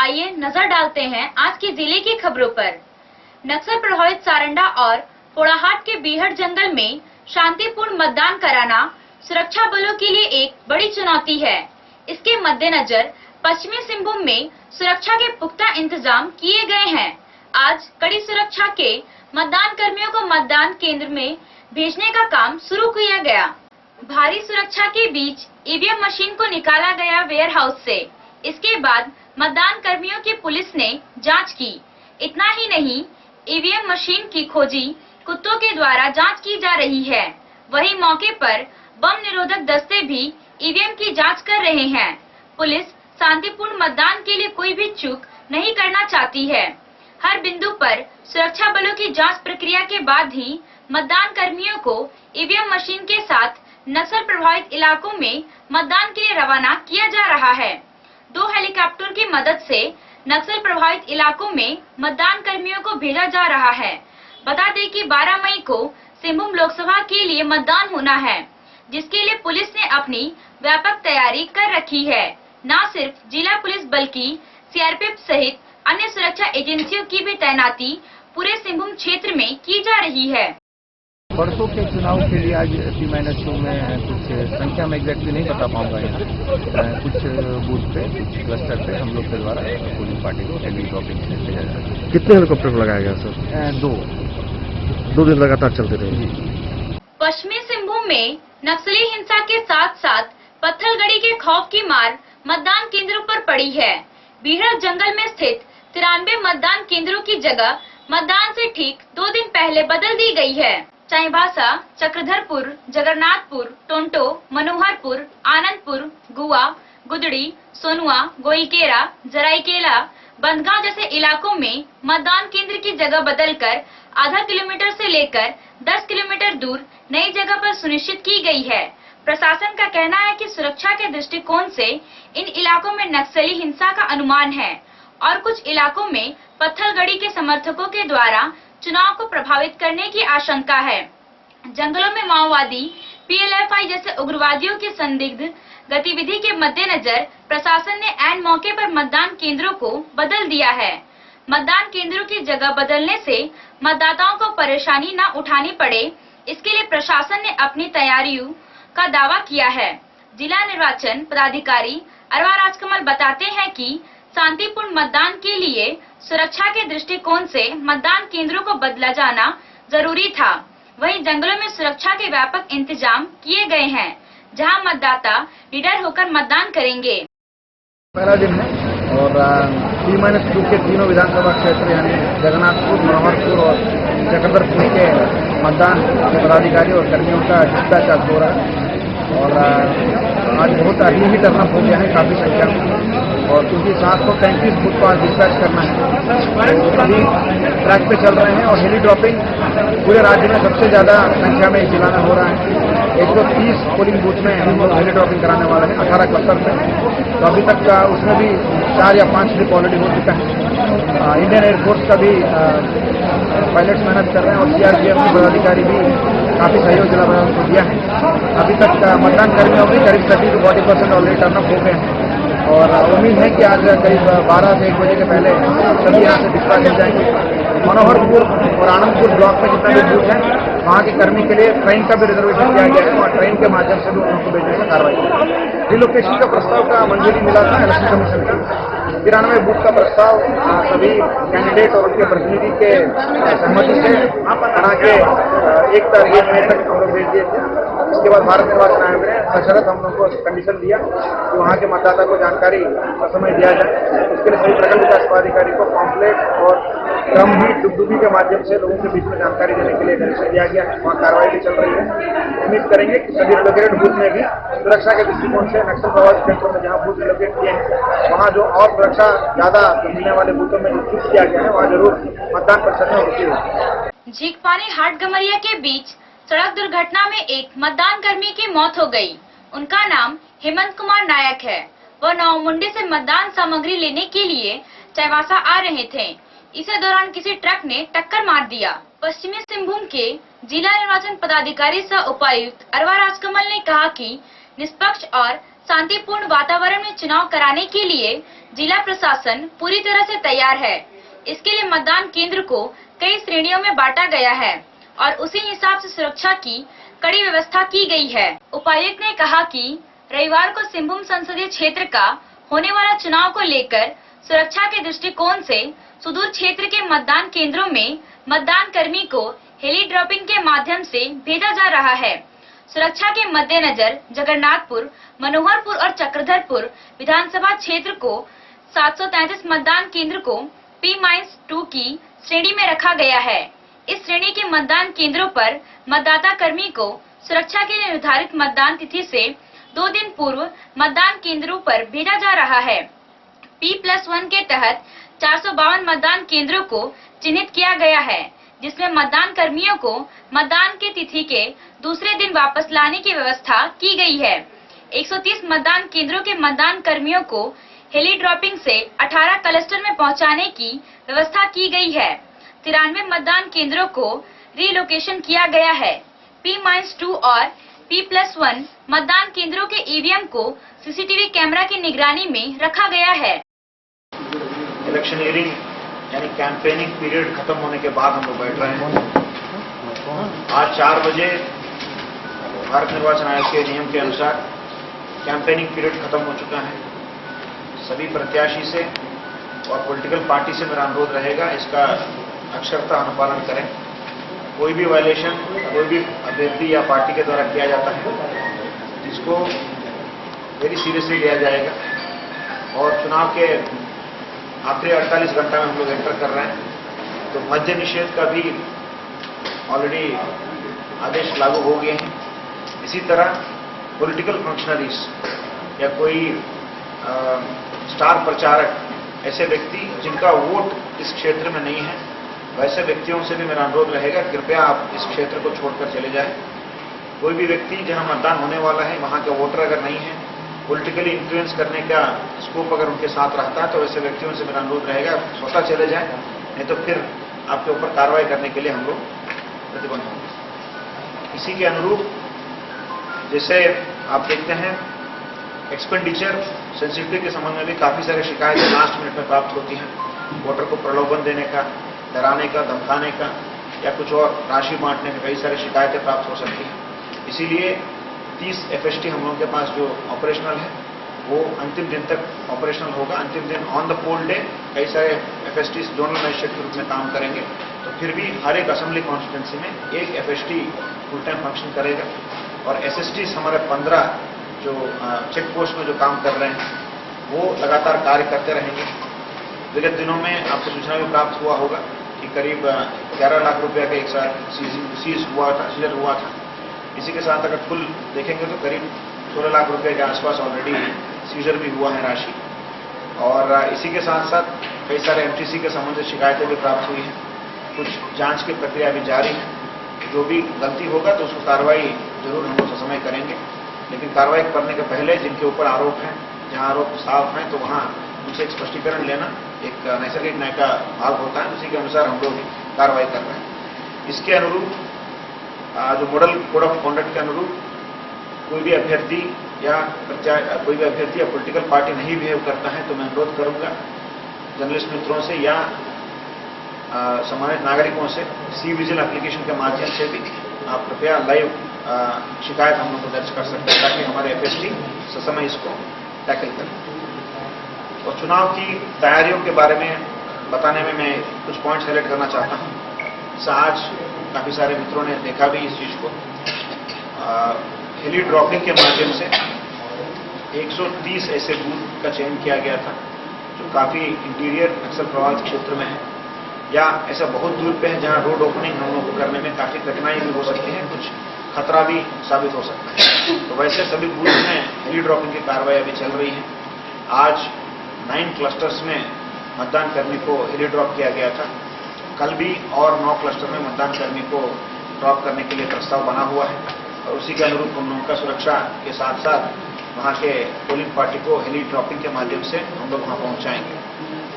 आइए नजर डालते हैं आज के जिले की खबरों पर। नक्सल प्रभावित सारंडा और पोड़ाहाट के बीहड़ जंगल में शांतिपूर्ण मतदान कराना सुरक्षा बलों के लिए एक बड़ी चुनौती है। इसके मद्देनजर पश्चिमी सिंहभूम में सुरक्षा के पुख्ता इंतजाम किए गए हैं। आज कड़ी सुरक्षा के मतदान कर्मियों को मतदान केंद्र में भेजने का काम शुरू किया गया। भारी सुरक्षा के बीच ईवीएम मशीन को निकाला गया वेयर हाउस से। इसके बाद मतदान कर्मियों की पुलिस ने जांच की। इतना ही नहीं, ईवीएम मशीन की खोजी कुत्तों के द्वारा जांच की जा रही है। वहीं मौके पर बम निरोधक दस्ते भी ईवीएम की जांच कर रहे हैं। पुलिस शांतिपूर्ण मतदान के लिए कोई भी चूक नहीं करना चाहती है। हर बिंदु पर सुरक्षा बलों की जांच प्रक्रिया के बाद ही मतदान कर्मियों को ईवीएम मशीन के साथ नक्सल प्रभावित इलाकों में मतदान के लिए रवाना किया जा रहा है। 2 हेलीकॉप्टर की मदद से नक्सल प्रभावित इलाकों में मतदान कर्मियों को भेजा जा रहा है। बता दें कि 12 मई को सिंहभूम लोकसभा के लिए मतदान होना है, जिसके लिए पुलिस ने अपनी व्यापक तैयारी कर रखी है। न सिर्फ जिला पुलिस बल्कि सीआरपीएफ सहित अन्य सुरक्षा एजेंसियों की भी तैनाती पूरे सिंहभूम क्षेत्र में की जा रही है। परसों के चुनाव के लिए आज T-2 में कुछ संख्या में एग्जैक्टली नहीं बता पाऊंगा यहाँ कुछ बूथ पे, कुछ क्लस्टर पे हम लोग के द्वारा पोलिंग पार्टी को हेली ड्रॉपिंग से भेजा जा रहा है। कितने हेलीकॉप्टर लगाया गया सर? 2 दिन लगातार चलते रहे। पश्चिमी सिंहभूम में नक्सली हिंसा के साथ साथ पत्थलगड़ी के खौफ की मार मतदान केंद्रों पर पड़ी है। बीहड़ जंगल में स्थित 93 मतदान केंद्रों की जगह मतदान से ठीक 2 दिन पहले बदल दी गई है। चाईबासा, चक्रधरपुर, जगन्नाथपुर, टोंटो, मनोहरपुर, आनंदपुर, गुआ, गुदड़ी, सोनुआ, गोईकेरा, जराईकेला, बंदगांव जैसे इलाकों में मतदान केंद्र की जगह बदलकर आधा किलोमीटर से लेकर 10 किलोमीटर दूर नई जगह पर सुनिश्चित की गई है। प्रशासन का कहना है कि सुरक्षा के दृष्टिकोण से इन इलाकों में नक्सली हिंसा का अनुमान है और कुछ इलाकों में पत्थलगड़ी के समर्थकों के द्वारा चुनाव को प्रभावित करने की आशंका है। जंगलों में माओवादी, PLFI जैसे उग्रवादियों की संदिग्ध गतिविधि के मद्देनजर प्रशासन ने ऐन मौके पर मतदान केंद्रों को बदल दिया है। मतदान केंद्रों की जगह बदलने से मतदाताओं को परेशानी न उठानी पड़े, इसके लिए प्रशासन ने अपनी तैयारियों का दावा किया है। जिला निर्वाचन पदाधिकारी अरवा राजकमल बताते हैं कि शांतिपूर्ण मतदान के लिए सुरक्षा के दृष्टिकोण से मतदान केंद्रों को बदला जाना जरूरी था। वहीं जंगलों में सुरक्षा के व्यापक इंतजाम किए गए हैं, जहां मतदाता निडर होकर मतदान करेंगे। पहला दिन है और T-2 के तीनों विधानसभा क्षेत्र यानी जगन्नाथपुर, मनोहरपुर और चक्रधरपुर के मतदान पदाधिकारी और कर्मियों का शिष्टाचार हो रहा है और आज बहुत अर्ली ही टर्नअप हो गया है काफी संख्या में। और क्योंकि 735 बूथ को आज डिस्पैच करना है, अभी ट्रैक पे चल रहे हैं और हेली ड्रॉपिंग पूरे राज्य में सबसे ज्यादा संख्या में जिला में हो रहा है। 130 पोलिंग बूथ में हम लोग हेली ड्रॉपिंग कराने वाले हैं 18 क्लस्टर से। तो अभी तक उसमें भी 4 या 5 ट्रिप ऑलरेडी हो चुका है। इंडियन एयरफोर्स का भी पायलट्स मेहनत कर रहे हैं और CRPF के पदाधिकारी भी काफी सहयोग जिला प्रशासन को दिया है। अभी तक मतदान कर्मियों में करीब 30 से 40% ऑलरेडी टर्नअप हो गए हैं और उम्मीद है कि आज करीब 12 से 1 बजे के पहले सभी यहाँ से डिस्पैच हो जाएंगे। मनोहरपुर और आनंदपुर ब्लॉक में जितना भी बूथ है वहाँ के कर्मी के लिए ट्रेन का भी रिजर्वेशन किया गया है और ट्रेन के माध्यम से भी उनको भेजने का कार्रवाई की। रिलोकेशन का प्रस्ताव का मंजूरी मिला था इलेक्शन कमीशन का। 93 बूथ का प्रस्ताव सभी कैंडिडेट और उनके प्रतिनिधि के सहमति से बना के 1 मई तक हम लोग भेज दिए थे। इसके बाद भारत निर्वाचन आयोग ने सशर्त हम लोग को कंडीशन दिया कि वहाँ के मतदाता को जानकारी समय दिया जाए। उसके लिए सभी प्रखंड विकास पदाधिकारी को पॉम्पलेट और क्रम भी डुगडुगी के माध्यम से लोगों के बीच में जानकारी देने के लिए निर्देश दिया गया है। वहाँ कार्रवाई भी चल रही है। उम्मीद करेंगे कि सभी रिलोकेटेड बूथ में भी सुरक्षा के दृष्टिकोण से नक्सल प्रभावित क्षेत्रों में जहाँ बूथ रिलोकेट किए हैं वहाँ जो और सुरक्षा ज्यादा मिलने वाले बूथों में फिक्स किया गया है वहाँ जरूर मतदान प्रतिशत में वृद्धि होगी। झींकपानी हाट गमरिया के बीच सड़क दुर्घटना में एक मतदान कर्मी की मौत हो गई। उनका नाम हेमंत कुमार नायक है। वह नौमुंडी से मतदान सामग्री लेने के लिए चाईबासा आ रहे थे। इसी दौरान किसी ट्रक ने टक्कर मार दिया। पश्चिमी सिंहभूम के जिला निर्वाचन पदाधिकारी सह उपायुक्त अरवा राजकमल ने कहा कि निष्पक्ष और शांतिपूर्ण वातावरण में चुनाव कराने के लिए जिला प्रशासन पूरी तरह से तैयार है। इसके लिए मतदान केंद्र को कई श्रेणियों में बांटा गया है और उसी हिसाब से सुरक्षा की कड़ी व्यवस्था की गई है। उपायुक्त ने कहा कि रविवार को सिंहभूम संसदीय क्षेत्र का होने वाला चुनाव को लेकर सुरक्षा के दृष्टिकोण से सुदूर क्षेत्र के मतदान केंद्रों में मतदान कर्मी को हेली ड्रॉपिंग के माध्यम से भेजा जा रहा है। सुरक्षा के मद्देनजर जगन्नाथपुर, मनोहरपुर और चक्रधरपुर विधानसभा क्षेत्र को 733 मतदान केंद्र को P-2 की श्रेणी में रखा गया है। इस श्रेणी के मतदान केंद्रों पर मतदाता कर्मी को सुरक्षा के लिए निर्धारित मतदान तिथि से 2 दिन पूर्व मतदान केंद्रों पर भेजा जा रहा है। P+1 के तहत 452 मतदान केंद्रों को चिन्हित किया गया है, जिसमें मतदान कर्मियों को मतदान की तिथि के दूसरे दिन वापस लाने की व्यवस्था की गई है। 130 मतदान केंद्रों के मतदान कर्मियों को हेली ड्रॉपिंग से 18 क्लस्टर में पहुंचाने की व्यवस्था की गई है। 93 मतदान केंद्रों को रीलोकेशन किया गया है। P-2 और P+1 मतदान केंद्रों के ईवीएम को सीसीटीवी कैमरा की निगरानी में रखा गया है। इलेक्शनियरिंग यानी कैंपेनिंग पीरियड खत्म होने के बाद हम लोग बैठ रहे हैं। आज 4 बजे भारत निर्वाचन आयोग के नियम के अनुसार कैंपेनिंग पीरियड खत्म हो चुका है। सभी प्रत्याशी से और पॉलिटिकल पार्टी से मेरा अनुरोध रहेगा, इसका अक्षरता अनुपालन करें। कोई भी वायलेशन कोई भी अभ्यर्थी या पार्टी के द्वारा किया जाता है, जिसको वेरी सीरियसली लिया जाएगा। और चुनाव के आखिरी 48 घंटा में हम लोग एंटर कर रहे हैं, तो मद्य निषेध का भी ऑलरेडी आदेश लागू हो गए हैं। इसी तरह पॉलिटिकल फंक्शनरीज या कोई स्टार प्रचारक, ऐसे व्यक्ति जिनका वोट इस क्षेत्र में नहीं है, वैसे व्यक्तियों से भी मेरा अनुरोध रहेगा, कृपया आप इस क्षेत्र को छोड़कर चले जाएं। कोई भी व्यक्ति जहां मतदान होने वाला है वहां के वोटर अगर नहीं है, पॉलिटिकली इन्फ्लुएंस करने का स्कोप अगर उनके साथ रहता है, तो वैसे व्यक्तियों से मेरा अनुरोध रहेगा स्वतः चले जाएं, नहीं तो फिर आपके ऊपर कार्रवाई करने के लिए हम लोग प्रतिबंध होंगे। इसी के अनुरूप जैसे आप देखते हैं, एक्सपेंडिचर सेंसिटिविटी के संबंध में भी काफी सारी शिकायतें लास्ट मिनट में प्राप्त होती हैं। वोटर को प्रलोभन देने का, डराने का, धमकाने का या कुछ और राशि बांटने का कई सारी शिकायतें प्राप्त हो सकती हैं। इसीलिए 30 FST हम लोगों के पास जो ऑपरेशनल है वो अंतिम दिन तक ऑपरेशनल होगा। अंतिम दिन ऑन द पोल डे कई सारे FST जोनल मजिस्ट्रेट के रूप में काम करेंगे, तो फिर भी हर एक असेंबली कॉन्स्टिट्यूंसी में एक FST फुल टाइम फंक्शन करेगा। और SSTs हमारे 15 जो चेक पोस्ट में जो काम कर रहे हैं वो लगातार कार्य करते रहेंगे। विगत दिनों में आपको सूचना भी प्राप्त हुआ होगा कि करीब 11 लाख रुपए का एक साथ सीज हुआ था। इसी के साथ अगर कुल देखेंगे तो करीब 16 लाख रुपए के आसपास ऑलरेडी सीजर भी हुआ है राशि। और इसी के साथ साथ कई सारे MTC के संबंधित शिकायतें भी प्राप्त हुई हैं। कुछ जांच की प्रक्रिया भी जारी है। जो भी गलती होगा तो उसको कार्रवाई जरूर हम लोग समय करेंगे, लेकिन कार्रवाई करने के पहले जिनके ऊपर आरोप हैं, जहां आरोप साफ हैं, तो वहां उनसे एक स्पष्टीकरण लेना एक नैसर्गिक न्याय का भाग होता है। उसी के अनुसार हम लोग कार्रवाई कर रहे हैं। इसके अनुरूप जो मॉडल कोड ऑफ कॉन्डक्ट के अनुरूप कोई भी अभ्यर्थी या पॉलिटिकल पार्टी नहीं बिहेव करता है, तो मैं अनुरोध करूंगा जर्नलिस्ट मित्रों से या सम्मानित नागरिकों से C-विजिल एप्लीकेशन के माध्यम से भी आप कृपया लाइव शिकायत हम लोग को दर्ज कर सकते हैं, ताकि हमारे FST ससमय इसको टैकल करें। और चुनाव की तैयारियों के बारे में बताने में मैं कुछ पॉइंट्स हाईलाइट करना चाहता हूं। आज काफी सारे मित्रों ने देखा भी इस चीज को। हेली ड्रॉपिंग के माध्यम से 130 ऐसे बूथ का चयन किया गया था जो काफी इंटीरियर नक्सल प्रभावित क्षेत्र में है, या ऐसा बहुत दूर पे है जहां रोड ओपनिंग हम लोग को करने में काफी कठिनाई भी हो सकती है, कुछ खतरा भी साबित हो सकता है। तो वैसे सभी बूथ में हेली ड्रॉपिंग की कार्रवाई अभी चल रही है। आज 9 क्लस्टर्स में मतदान कर्मी को हेली ड्रॉप किया गया था। कल भी और 9 क्लस्टर में मतदान कर्मी को ड्रॉप करने के लिए प्रस्ताव बना हुआ है, और उसी के अनुरूप हम लोगों का सुरक्षा के साथ साथ वहाँ के पोलिंग पार्टी को हेली ड्रॉपिंग के माध्यम से हम लोग वहाँ पहुँचाएंगे।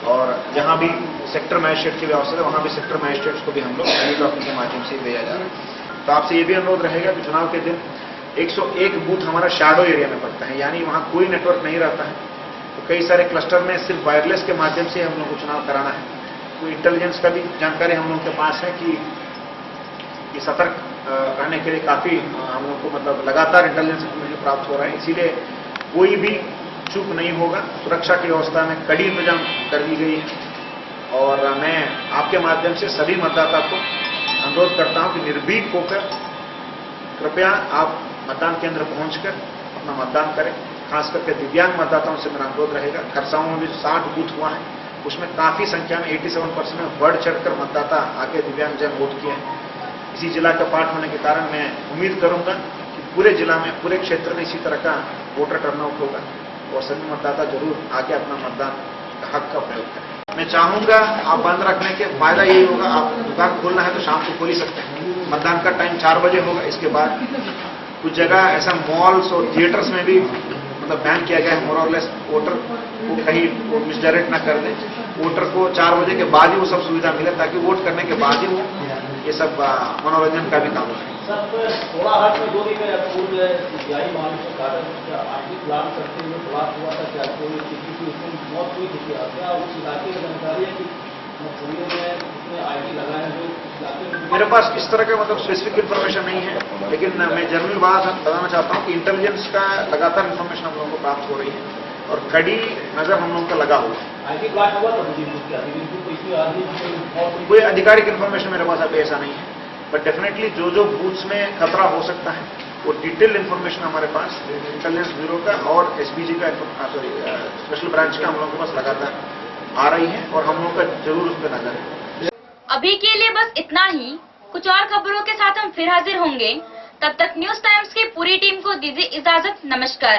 और जहाँ भी सेक्टर मजिस्ट्रेट की व्यवस्था है, वहाँ भी सेक्टर मजिस्ट्रेट्स को भी हम लोग हेली ड्रॉपिंग के माध्यम से भेजा जा रहा है। तो आपसे ये भी अनुरोध रहेगा कि चुनाव के दिन 101 बूथ हमारा शैडो एरिया में पड़ता है, यानी वहाँ कोई नेटवर्क नहीं रहता है। तो कई सारे क्लस्टर में सिर्फ वायरलेस के माध्यम से हम लोग को चुनाव कराना है। तो इंटेलिजेंस का भी जानकारी हम लोग के पास है कि सतर्क रहने के लिए काफ़ी हम लोग को मतलब लगातार इंटेलिजेंस इन्फॉर्मेशन प्राप्त हो रहा है, इसीलिए कोई भी चूक नहीं होगा। सुरक्षा की व्यवस्था में कड़ी इंतजाम कर दी गई है और मैं आपके माध्यम से सभी मतदाता को अनुरोध करता हूं कि निर्भीक होकर कृपया आप मतदान केंद्र पहुंचकर अपना मतदान करें। खास करके दिव्यांग मतदाताओं से मेरा अनुरोध रहेगा। खरसावां में भी 60 बूथ हुआ है, उसमें काफी संख्या में 87% में बढ़ चढ़कर मतदाता आके दिव्यांगजन वोट किए हैं। इसी जिला का पार्ट होने के कारण मैं उम्मीद करूंगा कि पूरे जिला में, पूरे क्षेत्र में इसी तरह का वोटर टर्नआउट होगा और सभी मतदाता जरूर आके अपना मतदान का हक का प्रयोग करें। मैं चाहूंगा आप बंद रखने के फायदा यही होगा, आप दुकान खोलना है तो शाम को खोल ही सकते हैं। मतदान का टाइम 4 बजे होगा। इसके बाद कुछ जगह ऐसा मॉल्स और थिएटर्स में भी मतलब बैन किया गया है। मोर और लेस वोटर को कहीं वो मिसडायरेक्ट ना कर दे। वोटर को 4 बजे के बाद ही वो सब सुविधा मिले, ताकि वोट करने के बाद ही वो ये सब मनोरंजन का भी काम करें। थोड़ा हाथ में 2 दिन पूर्व सीबीआई मामले के कारण आईटी प्लांट करते हुए ब्लास्ट हुआ था, क्या कोई किसी की उसमें मौत हुई थी? क्या उस इलाके की जानकारी है कि पुलिस ने उसमें आईटी लगाए जो इलाके में? मेरे पास इस तरह का मतलब स्पेसिफिक इन्फॉर्मेशन नहीं है, लेकिन मैं जनरल बात बताना चाहता हूँ कि इंटेलिजेंस का लगातार इन्फॉर्मेशन हम लोगों को प्राप्त हो रही है और कड़ी नजर हम लोगों का लगा हुआ है। आईटी ब्लास्ट हुआ था कोई आधिकारिक इन्फॉर्मेशन मेरे पास अभी ऐसा नहीं है, बट डेफिनेटली जो बूथ्स में खतरा हो सकता है वो डिटेल इन्फॉर्मेशन हमारे पास इंटेलिजेंस ब्यूरो का और एसपीजी का स्पेशल ब्रांच का हम लोगों के पास लगातार आ रही है और हम लोगों का जरूर उस पर नजर है। अभी के लिए बस इतना ही। कुछ और खबरों के साथ हम फिर हाजिर होंगे। तब तक न्यूज टाइम्स की पूरी टीम को दीजिए इजाजत। नमस्कार।